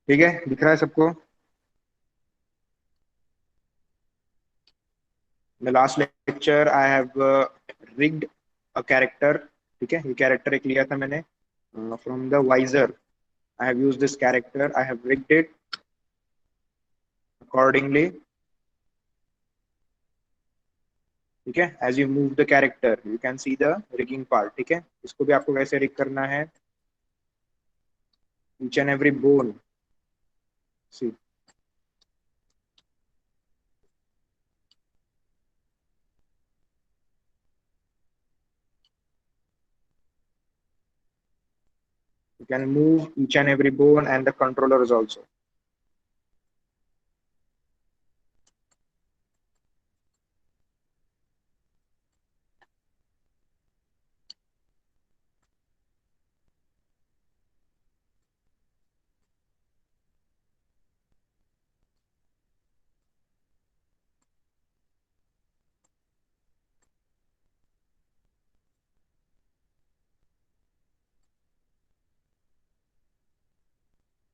ठीक है, दिख रहा है सबको? The last lecture I have rigged a character. ठीक है, ये कैरेक्टर एक लिया था मैंने from the visor. I have used this character, I have rigged it accordingly। ठीक है, as you move the character you can see the rigging part. ठीक है, इसको भी आपको कैसे रिग करना है, each and every bone. See, you can move each and every bone and the controllers also।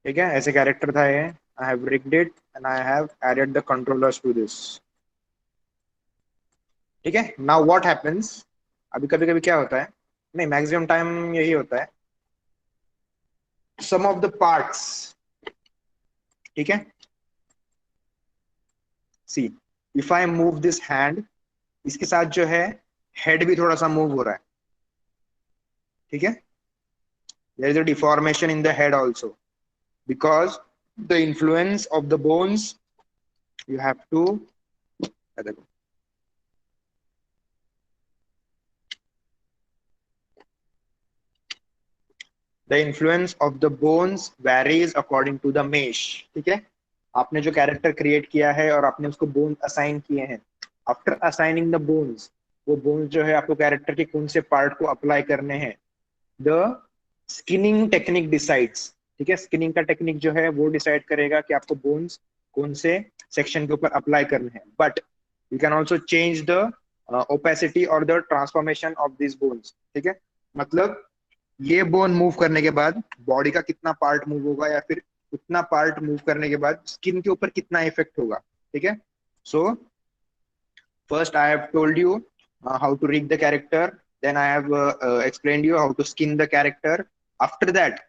ठीक है, ऐसे कैरेक्टर था ये। आई have rigged it and I have added the controllers to this। ठीक है, नाउ व्हाट हैपेंस। अभी कभी कभी क्या होता है, नहीं मैक्सिमम टाइम यही होता है, सम ऑफ द पार्ट्स। ठीक है, see, if I move this hand, इसके साथ जो है हेड भी थोड़ा सा मूव हो रहा है। ठीक है, there is a deformation in the head also because the influence of the bones. You have to, देखो, the influence of the bones varies according to the mesh. ठीक है, आपने जो कैरेक्टर क्रिएट किया है और आपने उसको बोन असाइन किए हैं, आफ्टर असाइनिंग द बोन्स, वो बोन्स जो है आपको कैरेक्टर के कौन से पार्ट को अप्लाई करने हैं, द स्किनिंग टेक्निक डिसाइड्स। ठीक है, स्किनिंग का टेक्निक जो है वो डिसाइड करेगा कि आपको बोन्स कौन से सेक्शन के ऊपर अप्लाई करने हैं। But you can also change the opacity और the transformation of this bones. ठीक है, मतलब ये बोन मूव करने के बाद बॉडी का कितना पार्ट मूव होगा, या फिर उतना पार्ट मूव करने के बाद स्किन के ऊपर कितना इफेक्ट होगा। ठीक है, so first I have told you how to rig the character, then I have explained you how to skin the character। after that,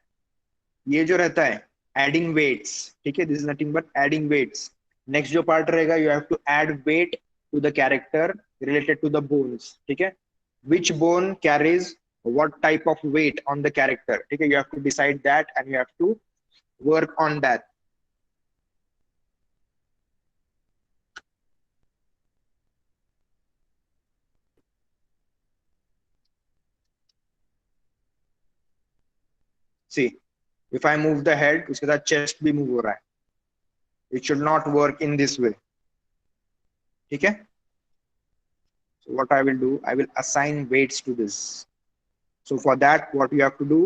ये जो रहता है एडिंग वेट्स। ठीक है, this is nothing but adding weights. Next जो part रहेगा, you have to add weight to the character related to the bones. ठीक है, which bone carries what type of weight on the character। ठीक है, you have to decide that and you have to work on that। see, if I move the head, उसके साथ chest भी move हो रहा है। it should not work in this way। ठीक है, so what I will do, I will assign weights to this। so for that what you have to do,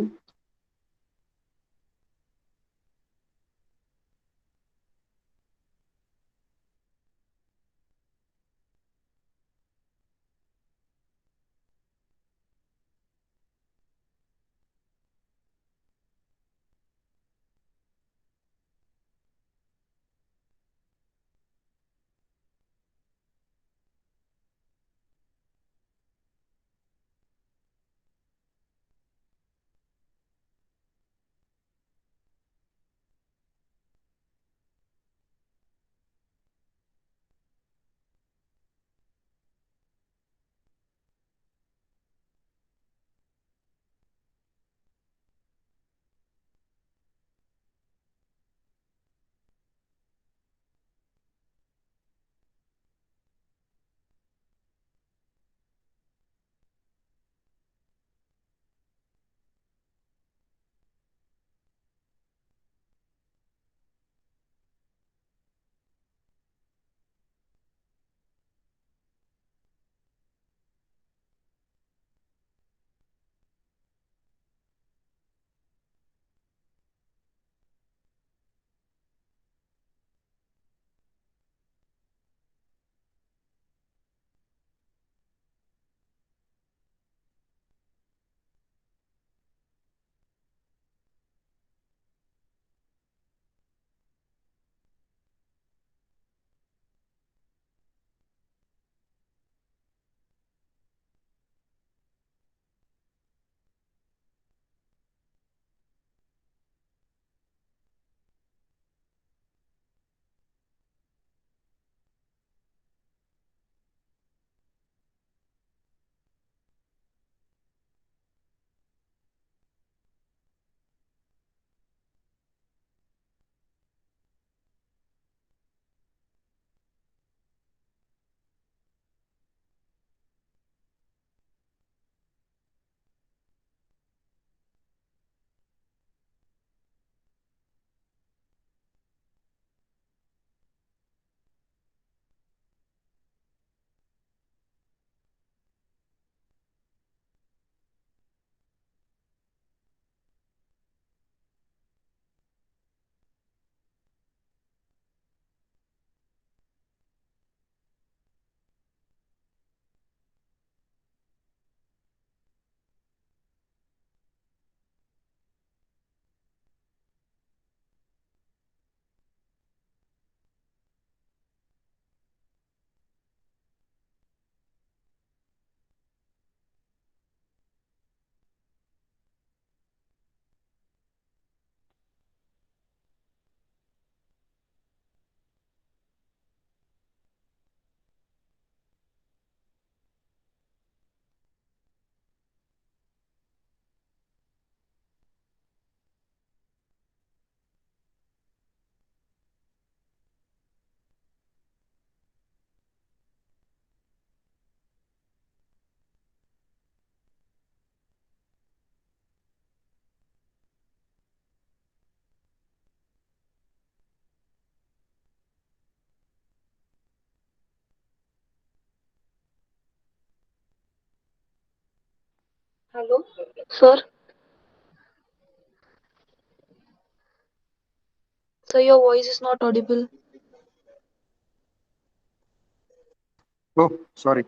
Hello, sir. Sir, your voice is not audible. Oh, sorry.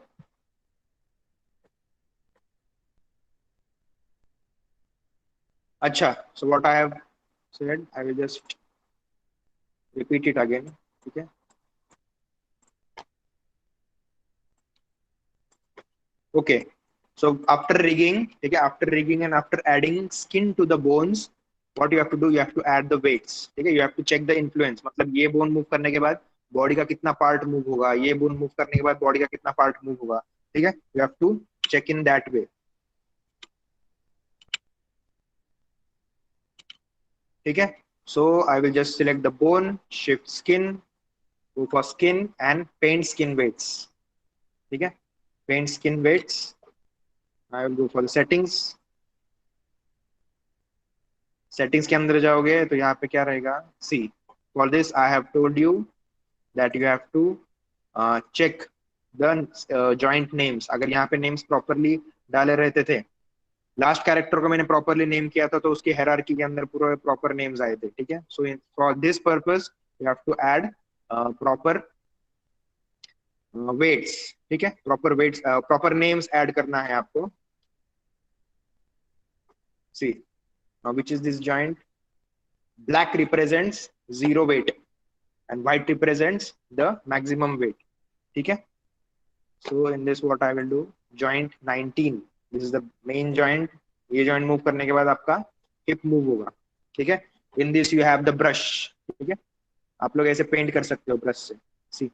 Acha, so what I have said, I will just repeat it again. Okay. Okay. So after rigging, okay, after rigging and after adding skin to the bones, what you have to do, you have to add the weights. Okay, you have to check the influence. मतलब ये bone move करने के बाद body का कितना part move होगा, ये bone move करने के बाद body का कितना part move होगा. ठीक है, you have to check in that way. ठीक है. So I will just select the bone, shift skin, go for skin and paint skin weights. ठीक है, paint skin weights. I will go for the settings. Settings के अंदर जाओगे तो यहाँ पे क्या रहेगा, see for this I have told you that you have to check the joint names. अगर यहाँ पे नेम्स प्रॉपरली डाले रहते थे, लास्ट कैरेक्टर को मैंने प्रॉपरली नेम किया था तो उसकी हायरार्की के अंदर पूरे प्रॉपर नेम्स आए थे. ठीक है, so for this purpose you have to add proper weights. ठीक है, proper weights, proper names add करना है आपको. See which is this joint, black represents zero weight and white represents the maximum weight. ठीक है, so in this what I will do, joint 19, this is the main joint. ये joint move करने के बाद आपका hip move होगा. ठीक है, in this you have the brush. ठीक है, आप लोग ऐसे पेंट कर सकते हो ब्रश से. सी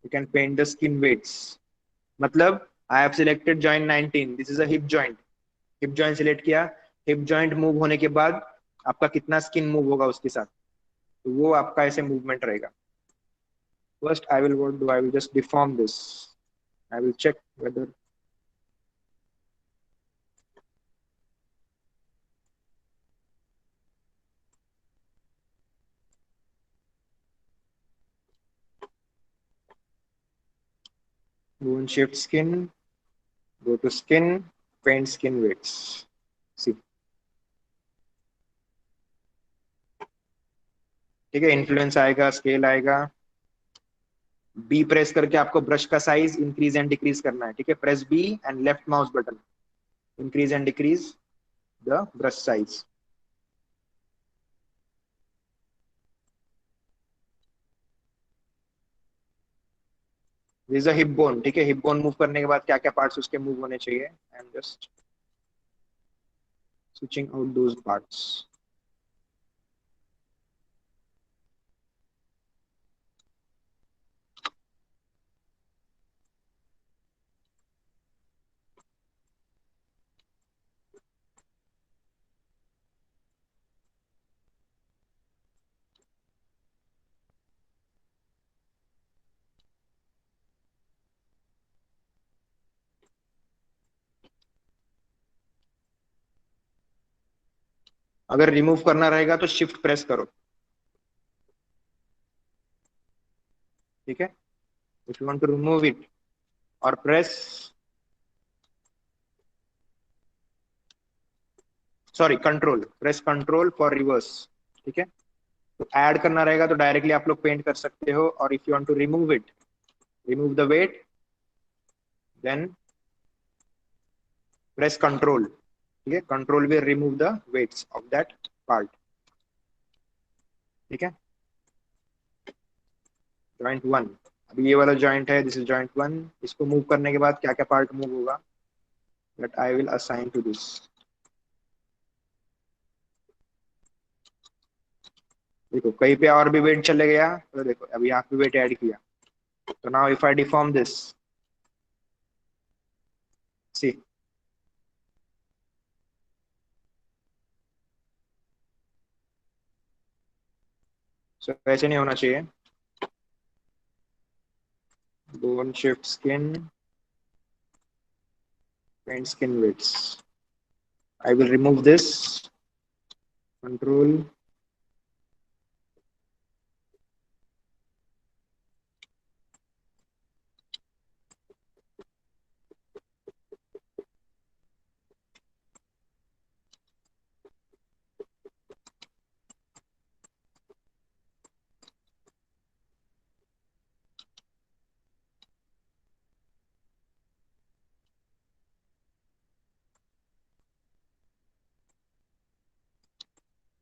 you can paint the skin weights. मतलब I have selected joint 19, this is a hip joint. hip joint select किया, hip joint move होने के बाद आपका कितना स्किन मूव होगा उसके साथ, तो वो आपका ऐसे मूवमेंट रहेगा. First, I will what do? I will just deform this. I will check whether bone shift skin, go to skin, paint skin weights. See, ठीक है, इन्फ्लुएंस आएगा, स्केल आएगा. बी प्रेस करके आपको ब्रश का साइज इंक्रीज एंड डिक्रीज करना है. ठीक है, press B and left mouse button, increase and decrease the brush size. This a hip bone. ठीक है, हिप बोन मूव करने के बाद क्या क्या पार्ट्स उसके मूव होने चाहिए. I am just switching out those parts. अगर रिमूव करना रहेगा तो शिफ्ट प्रेस करो. ठीक है, if you want to remove it or press, sorry control, press control for reverse. ठीक है, तो ऐड करना रहेगा तो डायरेक्टली आप लोग पेंट कर सकते हो, और if you want to remove it, remove the weight, then press control. ठीक है, control will remove the weights of that part. ठीक है, जॉइंट वन, अभी ये वाला जॉइंट है, दिस इज जॉइंट वन. इसको मूव करने के बाद क्या क्या पार्ट मूव होगा, that I will assign to this. देखो कहीं पे और भी वेट चले गया, तो देखो अभी यहाँ पे वेट ऐड किया. तो now if I deform this, see so ऐसे नहीं होना चाहिए. bone shift skin, paint skin widths. I will remove this. Control.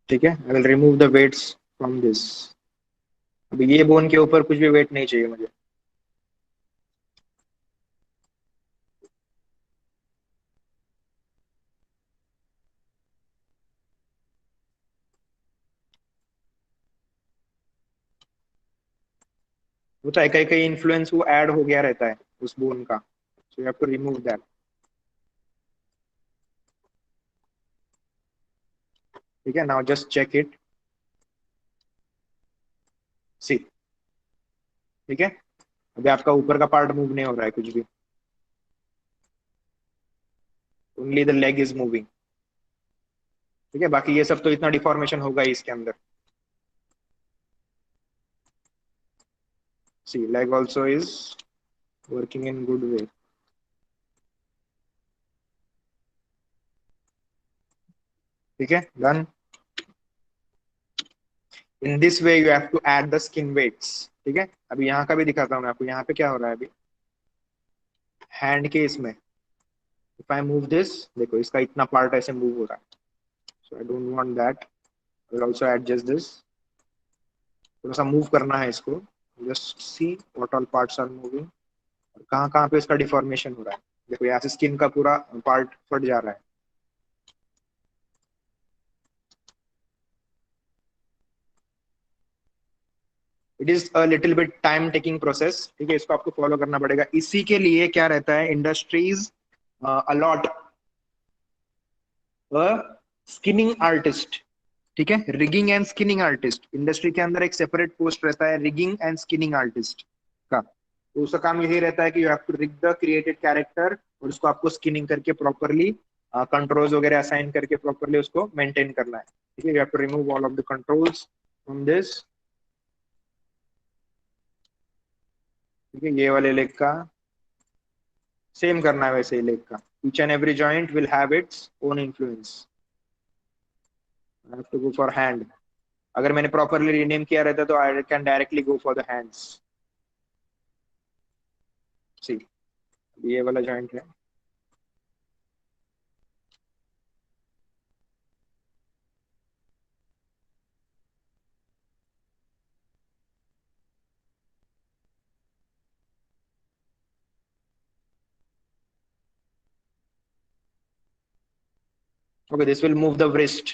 ठीक है, I will remove the weights from this. अभी ये बोन के ऊपर कुछ भी वेट नहीं चाहिए मुझे। वो तो कहीं कहीं इन्फ्लुएंस वो ऐड हो गया रहता है उस बोन का, so you have to remove that. ठीक है, now just check it, see. ठीक है, अभी आपका ऊपर का पार्ट मूव नहीं हो रहा है कुछ भी, only the leg is moving. ठीक है, बाकी ये सब तो इतना डिफॉर्मेशन होगा ही इसके अंदर। See, leg also is working in good way. ठीक है, done. In this way you have to add the skin weights. ठीक है, अभी यहाँ का भी दिखाता हूँ मैं आपको, यहाँ पे क्या हो रहा है अभी हैंड के इसमें। इफ आई मूव दिस, देखो इसका इतना पार्ट ऐसे मूव हो रहा है, so I don't want that. I will also adjust this, थोड़ा सा मूव करना है इसको। Just see what all parts are moving, कहाँ कहाँ पे इसका डिफॉर्मेशन हो रहा है। देखो यहाँ से स्किन का पूरा पार्ट फट जा रहा है। It is a little bit time taking process. ठीक है, इसको आपको फॉलो करना पड़ेगा। इसी के लिए क्या रहता है, इंडस्ट्रीज अलॉट अ स्किनिंग आर्टिस्ट। ठीक है, rigging and skinning artist, industry के अंदर एक सेपरेट पोस्ट रहता है रिगिंग एंड स्किनिंग आर्टिस्ट का। तो उसका काम यही रहता है कि you have to rig the created character, और उसको आपको स्किनिंग करके प्रॉपरली कंट्रोल्स वगैरह असाइन करके प्रॉपरली उसको मेंटेन करना है। ठीक है, you have to remove all of the controls from this. ठीक है, ये वाले लेग का सेम करना है वैसे ही लेग का। Each and every joint will have its own influence. I have to go for hand. अगर मैंने प्रॉपरली रीनेम किया रहता तो I can directly go for the hands. See, ये वाला जॉइंट है। Okay, this will move the wrist।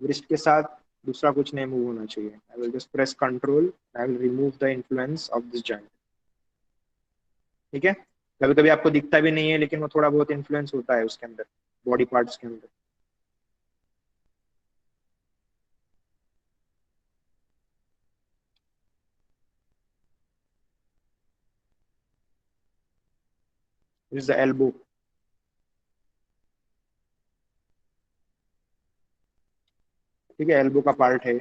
wrist के साथ दूसरा कुछ नहीं मूव होना चाहिए। I will just press control, I will remove the influence of this joint. ठीक है, कभी कभी आपको दिखता भी नहीं है लेकिन वो थोड़ा बहुत इन्फ्लुएंस होता है उसके अंदर, बॉडी पार्ट्स के अंदर। This is the elbow. ठीक है, एल्बो का पार्ट है।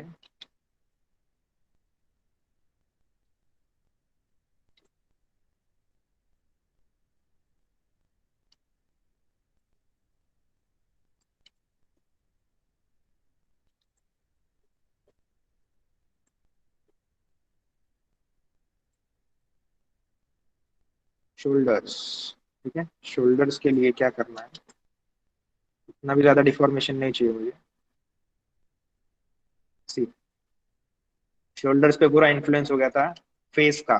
शोल्डर्स। ठीक है, शोल्डर्स के लिए क्या करना है, इतना भी ज्यादा डिफॉर्मेशन नहीं चाहिए मुझे। सी, शोल्डर्स पे पूरा इन्फ्लुएंस हो गया था फेस का।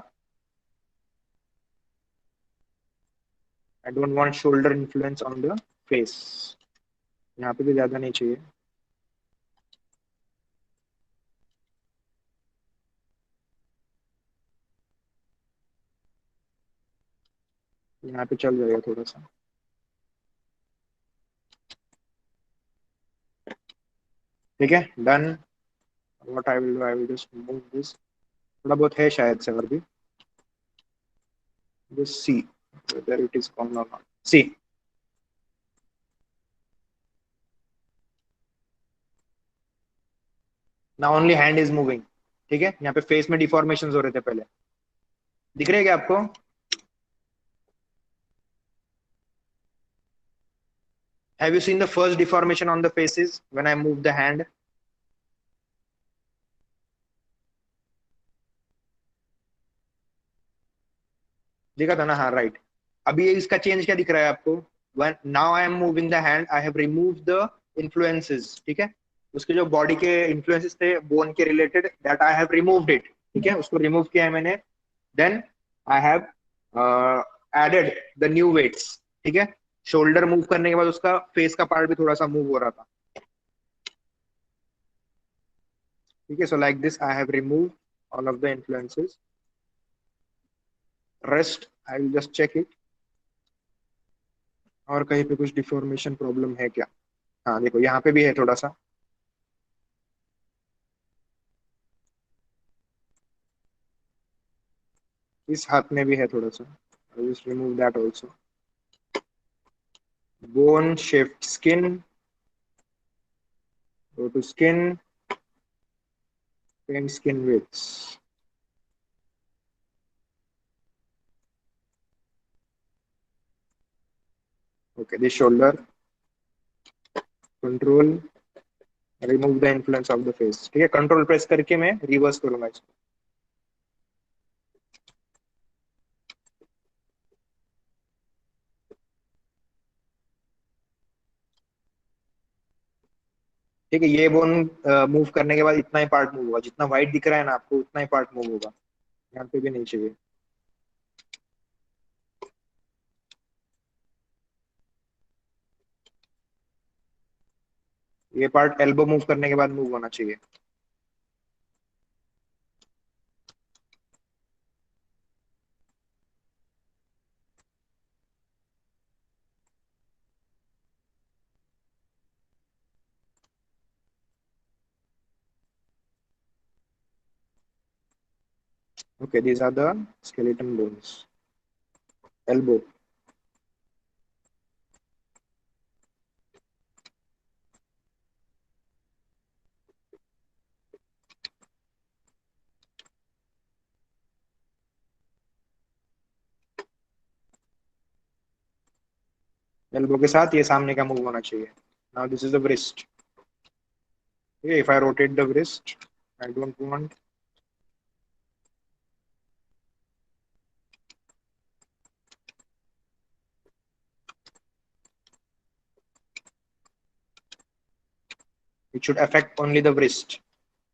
आई don't want shoulder influence on the face. यहाँ पे भी ज्यादा नहीं चाहिए। यहाँ पे चल जाएगा थोड़ा सा। ठीक है, done. What I will do, I will just move this, थोड़ा बहुत है शायद से और भी। Just see whether it is common or not. See, now only hand is moving. ठीक है, यहाँ पे फेस में डिफॉर्मेशन हो रहे थे पहले, दिख रहे हैं क्या आपको? Have you seen the first deformation on the faces when I move the hand? देखा था ना, हाँ राइट। अभी ये इसका चेंज क्या दिख रहा है आपको? When now I am moving the hand, I have removed the influences। ठीक है, उसके जो बॉडी के इन्फ्लुएंसेस थे बोन के related, that I have removed it, ठीक है, उसको रिमूव किया है मैंने। Then I have added the new weights, ठीक है। शोल्डर मूव करने के बाद उसका फेस का पार्ट भी थोड़ा सा मूव हो रहा था, ठीक है। So like this I have remove all of the influences. Rest I will just check it, और कहीं पे कुछ डिफॉर्मेशन प्रॉब्लम है क्या। हाँ देखो यहाँ पे भी है थोड़ा सा, इस हाथ में भी है थोड़ा सा। I just remove that also. bone shift skin, go to skin, paint skin widths. Okay, this shoulder, control, remove the influence of the face, ठीक है। कंट्रोल प्रेस करके मैं रिवर्स करूंगा इसको। ठीक है, ये बोन मूव करने के बाद इतना ही पार्ट मूव होगा, जितना व्हाइट दिख रहा है ना आपको उतना ही पार्ट मूव होगा, यहाँ पे भी नहीं चाहिए। ये पार्ट एल्बो मूव करने के बाद मूव होना चाहिए। Okay, these are the skeleton bones. Elbow. Elbow के साथ ये सामने का मूव होना चाहिए। Now this is the wrist. Okay, if I rotate the wrist, I don't want, it should affect only the wrist,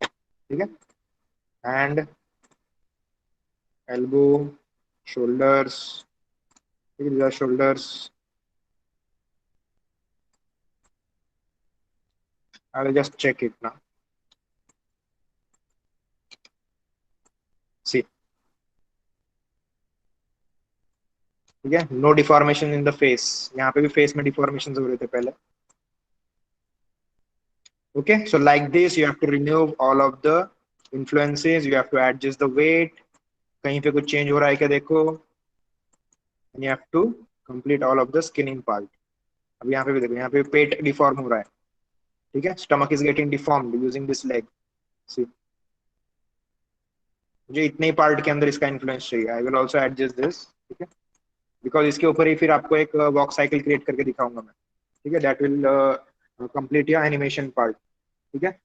ठीक है। Hand, elbow, shoulders. These are shoulders. I will just check it now. See, ठीक है, no deformation in the face. यहाँ पे भी face में deformation हो रहे थे पहले। Okay, so like this, you have to remove all of the influences. You have to adjust the weight. कहीं पे कुछ चेंज हो रहा है क्या देखो, and you have to complete all of the skinning part. अब यहाँ पे भी देखो, यहाँ पे पेट डिफॉर्म हो रहा है, ठीक है। Stomach is getting deformed using this leg. See, मुझे इतने ही पार्ट के अंदर इसका इन्फ्लुएंस चाहिए। I will also adjust this, ठीक है, बिकॉज इसके ऊपर ही फिर आपको एक वॉक साइकिल क्रिएट करके दिखाऊंगा मैं, ठीक है। That will complete your animation part, ठीक है।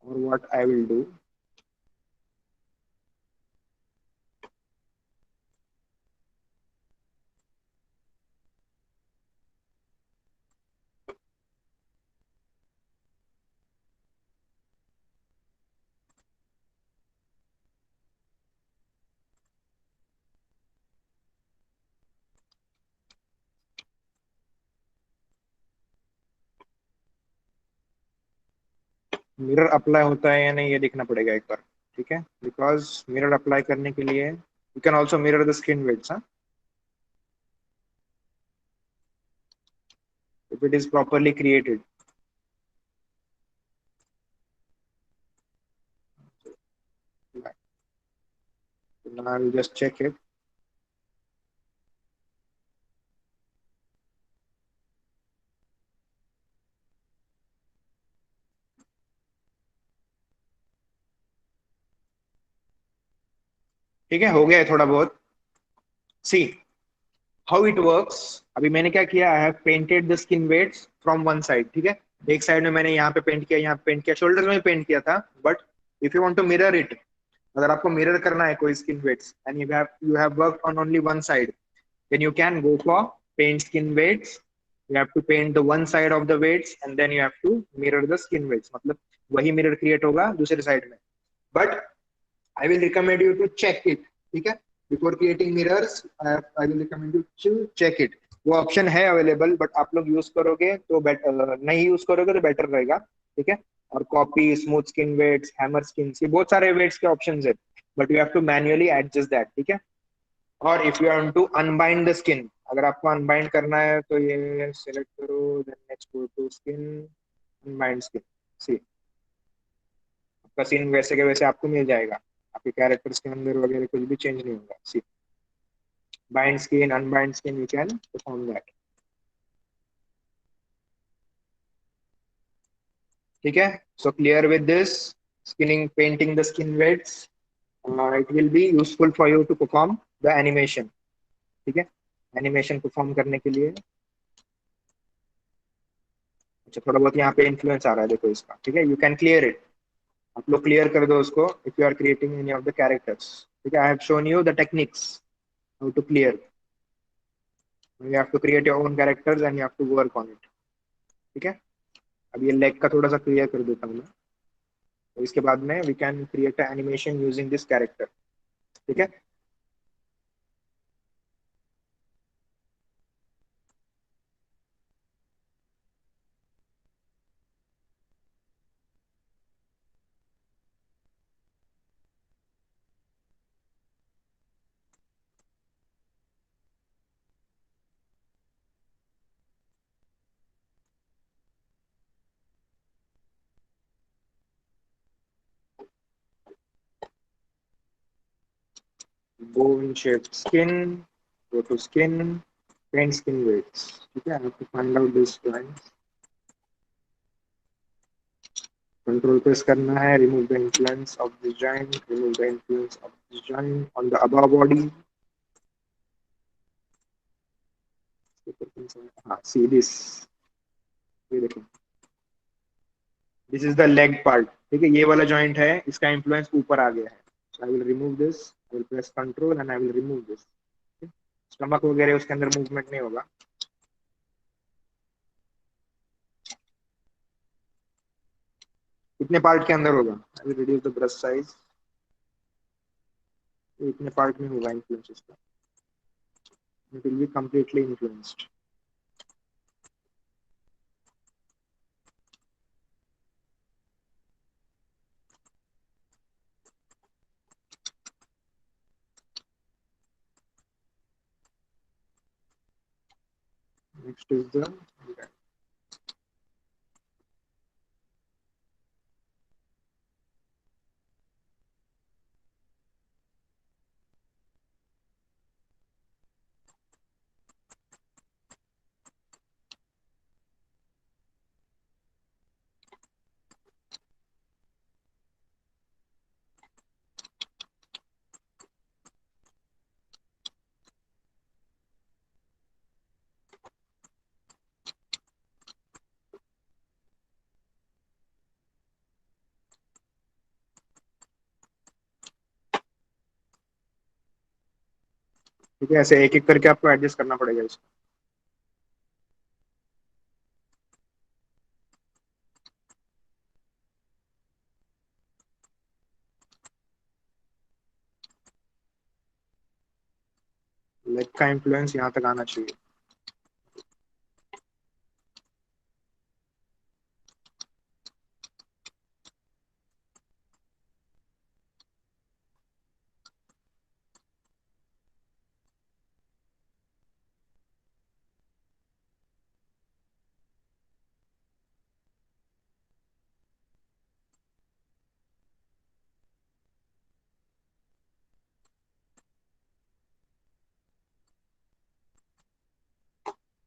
और what I will do, mirror apply होता है या नहीं ये देखना पड़ेगा एक बार, ठीक है। बिकॉज मिरर अप्लाई करने के लिए you can also mirror the skin weights, हाँ, if it is properly created. I will just check it. ठीक है, हो गया है थोड़ा बहुत। सी, हाउ इट वर्क्स, अभी मैंने क्या किया, I have painted the skin weights from one side, ठीक है। एक साइड में मैंने यहाँ पे पेंट किया, यहाँ पे पेंट किया, शोल्डर्स में भी पेंट किया था, but if you want to mirror it, अगर आपको मिरर करना है कोई skin weights and you have worked on only one side, then you can go for paint skin weights. You have to paint the one side of the weights and then you have to mirror the skin weights, मतलब वही mirror create होगा दूसरे side में, but I will recommend you to check it, ठीक है। Before creating mirrors I will recommend you to check it. वो option है available, but आप लोग यूज करोगे तो बेटर, नहीं यूज करोगे तो बेटर रहेगा, ठीक है। और copy, smooth skin weights, hammer skin, ये बहुत सारे वेट्स के ऑप्शन है, but you have to manually adjust that, ठीक है। और if you want to unbind the skin, अगर आपको अनबाइंड करना है तो ये सिलेक्ट करो, then next go to skin, unbind skin, see आपका सीन वैसे के वैसे आपको मिल जाएगा, आपके कैरेक्टर्स के अंदर वगैरह कुछ भी चेंज नहीं होगा। See bind skin, unbind skin, you can perform that, ठीक है। So clear with this skinning, painting the skin weights, it will be useful for you to perform the animation, ठीक है। एनिमेशन परफॉर्म करने के लिए, अच्छा थोड़ा बहुत यहाँ पे इन्फ्लुएंस आ रहा है देखो इसका, ठीक है। यू कैन क्लियर इट, आप लोग क्लियर कर दो उसको if you are creating any of the characters, ठीक है। I have shown you the techniques how to clear, you have to create your own characters and you have to work on it, ठीक है। अब ये leg का थोड़ा सा clear कर देता हूँ मैं, तो इसके बाद में we can create animation using this character, ठीक है। Bone shape skin, go to skin, paint skin weights, ठीक है। I have to find out this point, control press करना है, remove the influence of this joint, remove the influence of this joint on the above body, हाँ see this, ये देखो, this is the leg part, ठीक है। ये वाला joint है, इसका इन्फ्लुएंस ऊपर आ गया है, so I will remove this, I will press control and I will remove this, stomach वगैरह उसके अंदर मूवमेंट नहीं होगा। इतने पार्ट के अंदर होगा, I will reduce the brush size, इतने पार्ट में होगा इन्फ्लुएंस इसका, it will be completely influenced. Next is the, ठीक है। ऐसे एक एक करके आपको एडजस्ट करना पड़ेगा इसको। लेग का इन्फ्लुएंस यहाँ तक आना चाहिए,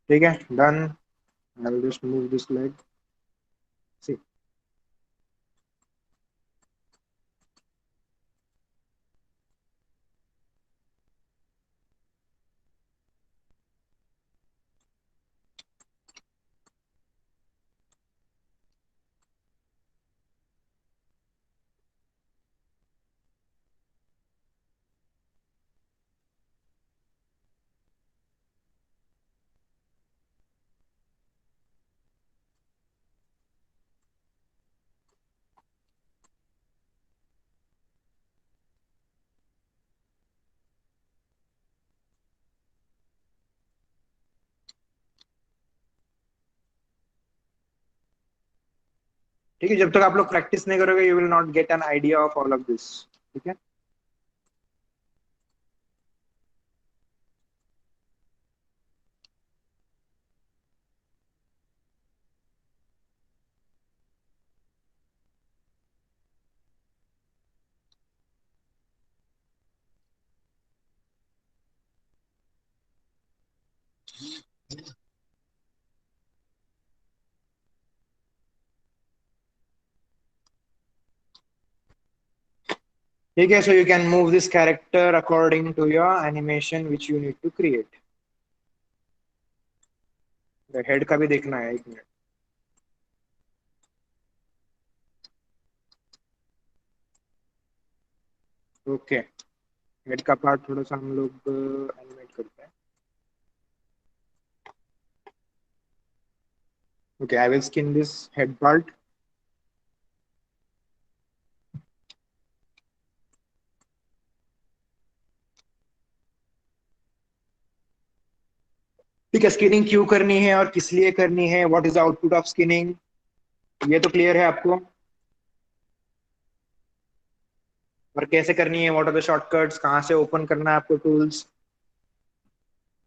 ठीक है। Done, I will just move this leg, see ठीक है, जब तक आप लोग प्रैक्टिस नहीं करोगे you will not get an idea of all of this. ठीक है। ठीक है, so you can move this character according to your animation which you need to create. Head का भी देखना है, एक मिनट। ओके, हेड का पार्ट थोड़ा सा हम लोग एनिमेट करते हैं। Okay, I will skin this head part. ठीक है, स्किनिंग क्यों करनी है और किस लिए करनी है, what is the output of skinning, ये तो क्लियर है आपको। और कैसे करनी है, व्हाट आर द शॉर्टकट्स, कहाँ से ओपन करना है आपको टूल्स,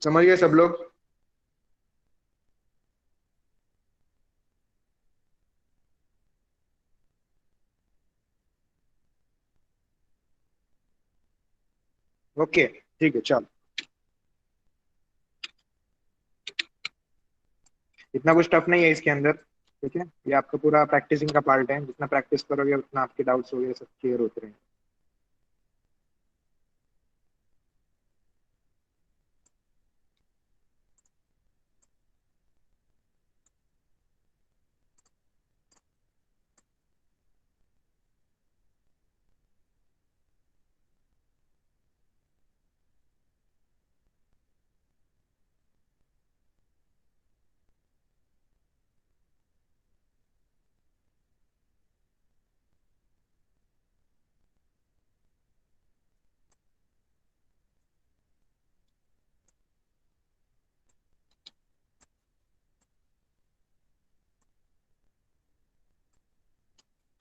समझ गए सब लोग। ओके, ठीक है, चलो। इतना कुछ टफ नहीं है इसके अंदर। ठीक है, ये आपका पूरा प्रैक्टिसिंग का पार्ट है, जितना प्रैक्टिस करोगे उतना आपके डाउट्स वगैरह सब क्लियर होते रहेंगे।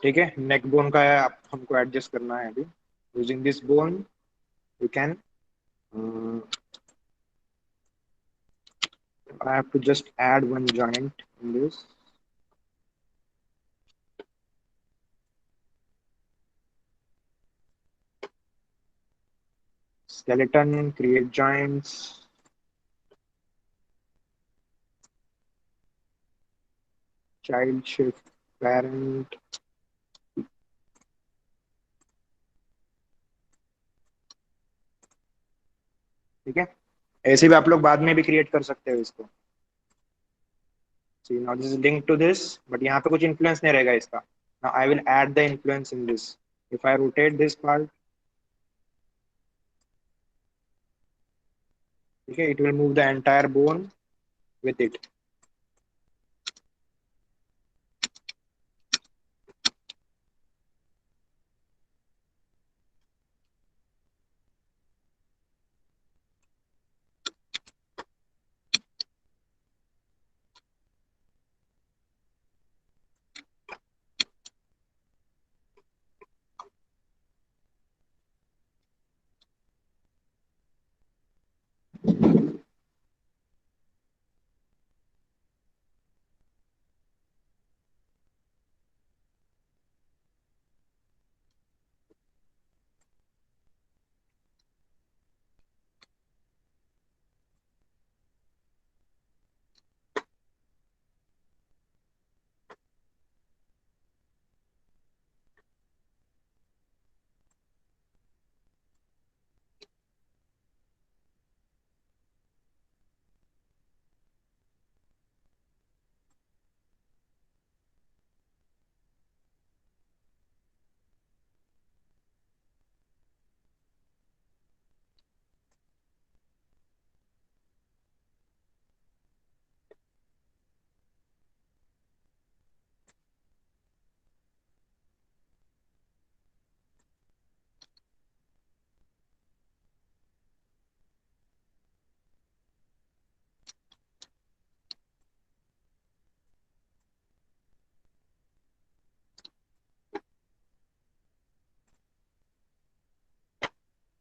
ठीक है, नेक बोन का है, आप हमको एडजस्ट करना है अभी। Using this bone you can, I have to just add one joint in this. Skeleton, create joints, child shift, parent. ठीक है, ऐसे भी आप लोग बाद में भी क्रिएट कर सकते हो इसको। See, now this is linked to this, but यहाँ पे कुछ influence नहीं रहेगा इसका। Now I will add the influence in this. If I rotate this part, okay, it will move the entire bone with it.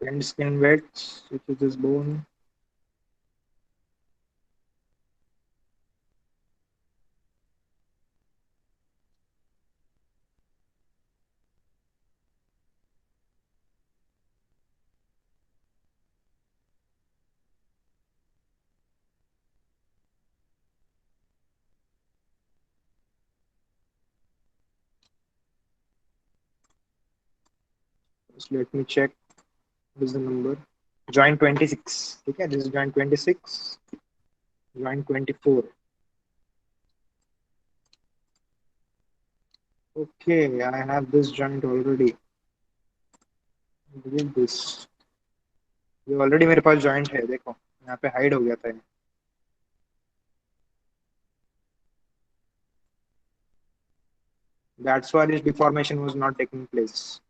And skin width, which is this bone. Just let me check. What is the number? Joint 26. Okay, this is joint 26. Joint 24. Okay, I have this joint already. Look at this. ये already मेरे पास joint है, देखो यहाँ पे hide हो गया था ये. That's why this deformation was not taking place.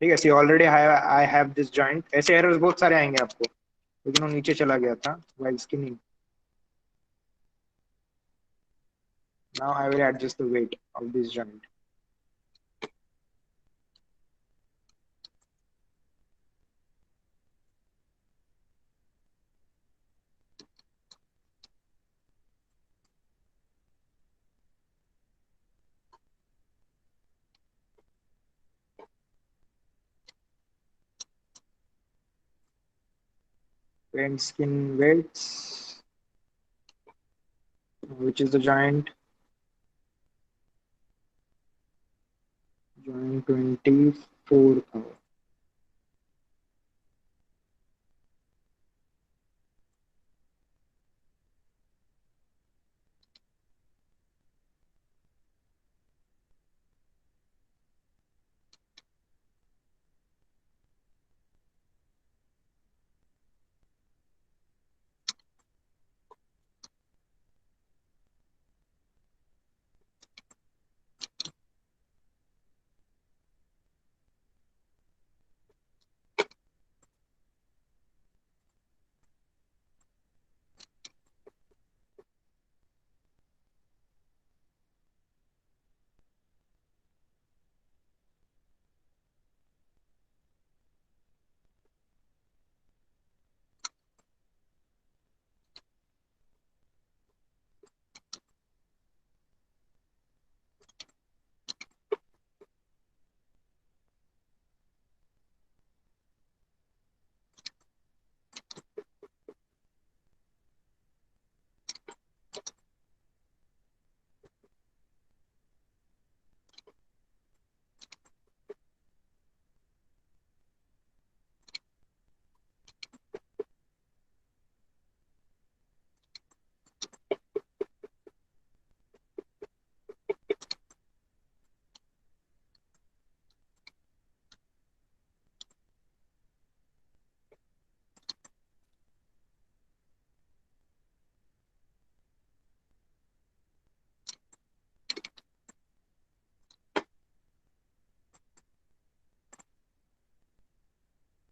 ठीक है, see already I have this joint. ऐसे एरर्स बहुत सारे आएंगे आपको, लेकिन वो नीचे चला गया था while skinning. Now I will adjust the weight of this joint. And skin weights, which is the joint 24 था.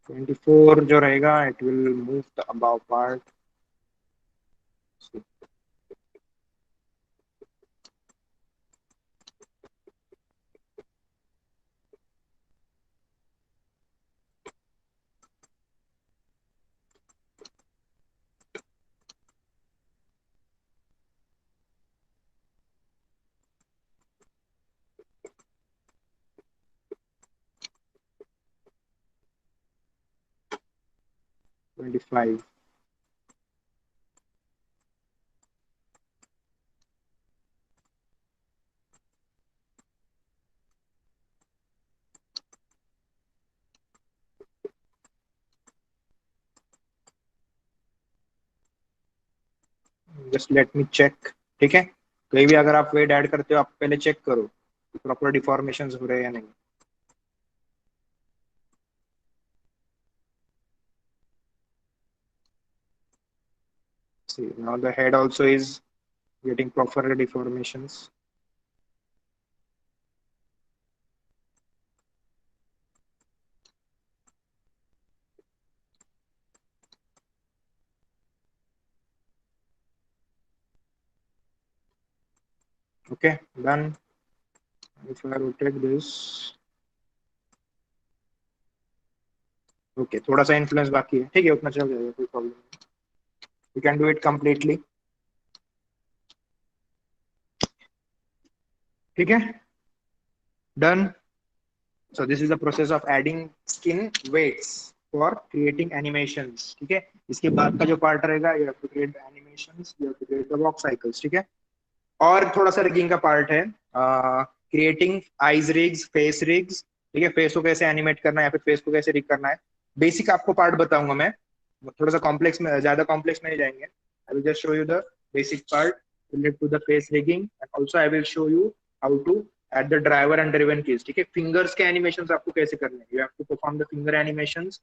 ट्वेंटी फोर जो रहेगा, it will move the above part. 25. Just let me check. ठीक है, कहीं भी अगर आप वेट ऐड करते हो, आप पहले चेक करो प्रॉपर डिफॉर्मेशन हो रहे हैं या नहीं. See, now the head also is getting proper deformations. Okay, done. If I rotate this, okay, थोड़ा सा इन्फ्लुएंस बाकी है, ठीक है, उतना चल जाएगा, कोई प्रॉब्लम नहीं, you can do it completely. ठीक है, done. So this is the process of adding skin weights for creating animations. ठीक है, इसके बाद का जो पार्ट रहेगा, you have to create the animations, you have to create the walk cycles. ठीक है, और थोड़ा सा रिगिंग का पार्ट है, creating eyes rigs, face rigs. ठीक है, फेस को कैसे एनिमेट करना है या फिर फेस को कैसे रिग करना है, बेसिक आपको पार्ट बताऊंगा मैं, थोड़ा सा कॉम्प्लेक्स में, ज्यादा कॉम्प्लेक्स में नहीं जाएंगे। I will just show you the basic part related to the face rigging, and also I will show you how to add the driver and driven keys. ठीक है, फिंगर्स के एनिमेशंस आपको कैसे करने हैं, you have to perform the finger animations.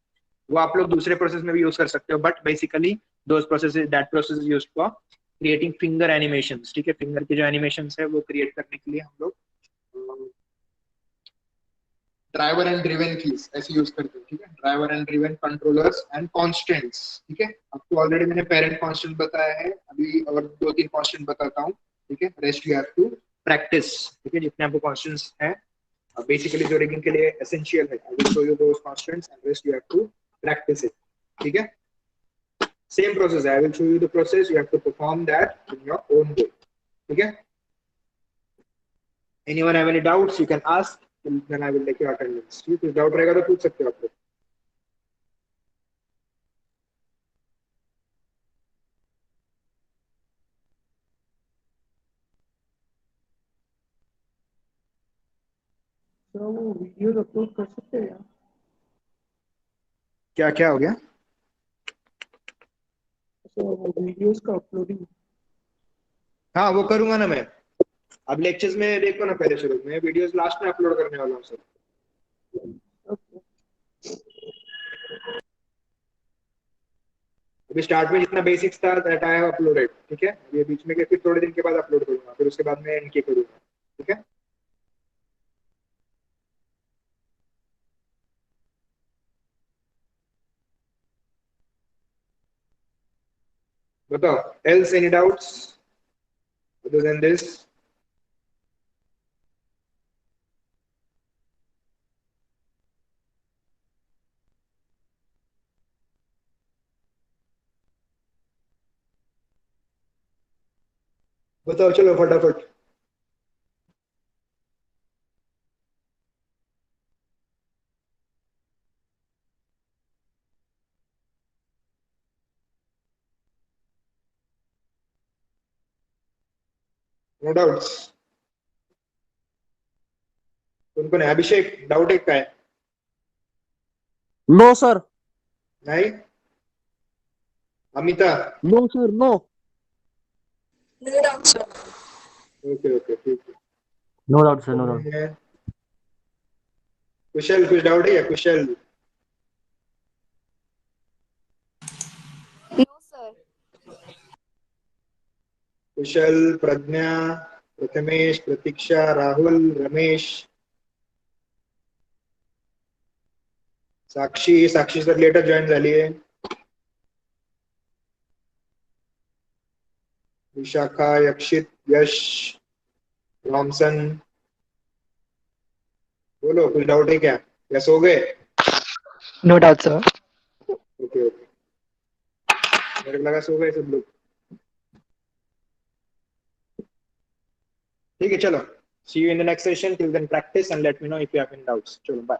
वो आप लोग दूसरे प्रोसेस में भी यूज कर सकते हो, but basically those process, that process is used for creating finger animations. ठीक है, फिंगर के जो एनिमेशंस है वो क्रिएट करने के लिए हम लोग ड्राइवर एंड ड्रिवन कीज ऐसे यूज करते हैं। ठीक है, driver and driven controllers and constants. ठीक है, आपको ऑलरेडी मैंने पेरेंट कांस्टेंट बताया है, अभी और दो तीन कांस्टेंट बताता हूँ। ठीक है, rest you have to practice. ठीक है, जितने आपको कांस्टेंट्स हैं बेसिकली जो रिगिंग के लिए एसेंशियल है, I will show you those constants and rest you have to practice it. ठीक है, same process, I will show you the process, you have to perform that in your own way. ठीक है, anyone have any doubts you can ask, then I will take your attendance। ठीक है, doubt रहेगा तो पूछ सकते हो आप लोग। तो वो वीडियोस अपलोड कर सकते हैं यार। क्या क्या हो गया? तो वो वीडियोस का अपलोडिंग। हाँ वो करूंगा ना मैं, अब लेक्चर्स में देखो ना, पहले शुरू में वीडियोस लास्ट में अपलोड करने वाला हूँ सर। अभी स्टार्ट में जितना बेसिक्स था दैट आई हैव अपलोडेड। ठीक है, ये बीच में के फिर थोड़े दिन के बाद अपलोड करूंगा, फिर उसके बाद मैं इनके करूंगा। ठीक है, बताओ, else any doubts other than this? बताओ चलो फटाफट। No doubts? कौन कौन है? अभिषेक डाउट एक का है? No sir. नहीं? Amita? No sir, no. No doubt, sir. Okay okay, ठीक है। नो डाउट सर, नो कौन डाउट। है? कुशल, कुछ डाउट है या? Kushal? No, sir. Kushal, Pragya, Prathamesh, Pratiksha, Rahul, Ramesh, Sakshi. Sakshi sir later join झाली आहे। विशाखा, यक्षित, यश, रॉमसन। बोलो, कुछ डाउट है क्या या सो गए? No doubt sir. Okay okay, मेरे को लगा सो गए सब लोग। ठीक है, चलो, see you in the next session, till then practice and let me know if you have any doubts. चलो बाय।